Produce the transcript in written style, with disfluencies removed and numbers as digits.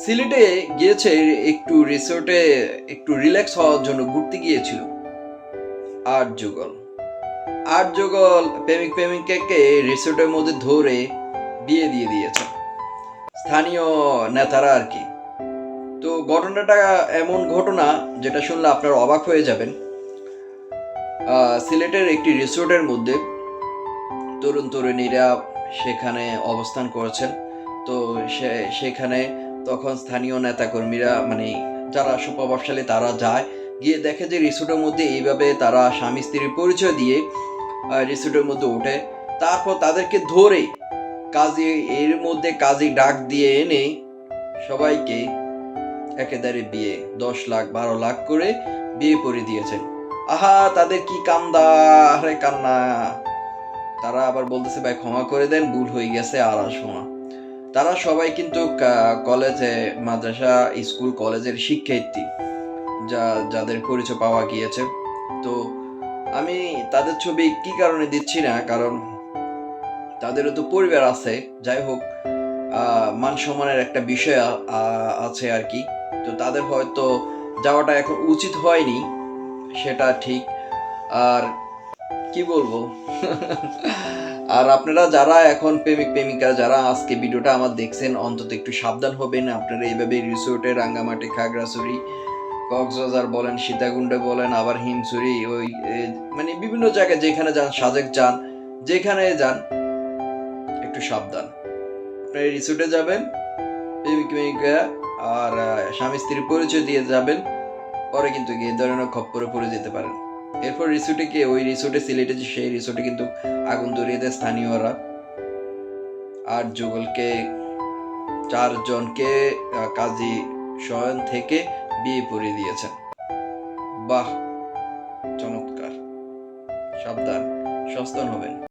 সিলেটে গিয়েছে একটু রিসোর্টে একটু রিল্যাক্স হওয়ার জন্য ঘুরতে গিয়েছিল। আট যুগল আট যুগল প্রেমিক প্রেমিকাকে রিসোর্টের মধ্যে ধরে বিয়ে দিয়ে দিয়েছে স্থানীয় নেতারা আর কি। তো ঘটনাটা এমন ঘটনা যেটা শুনলে আপনারা অবাক হয়ে যাবেন। সিলেটের একটি রিসোর্টের মধ্যে তরুণ তরুণীরা সেখানে অবস্থান করেছেন। তো সেখানে তখন স্থানীয় নেতাকর্মীরা মানে যারা সুপ্রভাবশালী তারা যায়, গিয়ে দেখে যে রিসোর্টের মধ্যে এইভাবে তারা স্বামী স্ত্রীর পরিচয় দিয়ে রিসোর্টের মধ্যে ওঠে। তারপর তাদেরকে ধরে কাজী এর মধ্যে কাজী ডাক দিয়ে এনে সবাইকে একেবারে বিয়ে 10 লাখ 12 লাখ করে বিয়ে করে দিয়েছেন। আহা তাদের কি কান্দা, আরে কান্না। তারা আবার বলতেছে ভাই ক্ষমা করে দেন, ভুল হয়ে গেছে আর আসবো না। তারা সবাই কিন্তু কলেজে, মাদ্রাসা, স্কুল, কলেজের শিক্ষার্থী, যাদের পরিচয় পাওয়া গিয়েছে। তো আমি তাদের ছবি কি কারণে দিচ্ছি না, কারণ তাদেরও তো পরিবার আছে। যাই হোক, মান সম্মানের একটা বিষয় আছে আর কি। তো তাদের হয়তো যাওয়াটা এখন উচিত হয়নি, সেটা ঠিক। আর কি বলবো আর আপনারা যারা এখন প্রেমিক প্রেমিকা যারা আজকে ভিডিওটা আমার দেখছেন, অন্তত একটু সাবধান হবেন। আপনারা এইভাবে রিসোর্টে রাঙ্গামাটি, খাগড়াছড়ি, কক্সবাজার বলেন, সীতাকুণ্ডে বলেন, আবার হিমছড়ি, ওই মানে বিভিন্ন জায়গায় যেখানে যান, সাজেক যান, যেখানে যান একটু সাবধান। আপনারা রিসোর্টে যাবেন, প্রেমিক প্রেমিকা আর স্বামী স্ত্রীর পরিচয় দিয়ে যাবেন, পরে কিন্তু এই ধরনের খপ্পরে পড়ে যেতে পারেন। এরপর রিসোর্টে গিয়ে ওই রিসোর্টে সিলেটে যে সেই রিসোর্টে কিন্তু আগুন ধরিয়ে দেয় স্থানীয়রা। আর যুগলকে 4 জনকে কাজী শয়ন থেকে বিয়ে পড়িয়ে দিয়েছেন। বাহ, চমৎকার। সাবধান, সচেতন হবেন।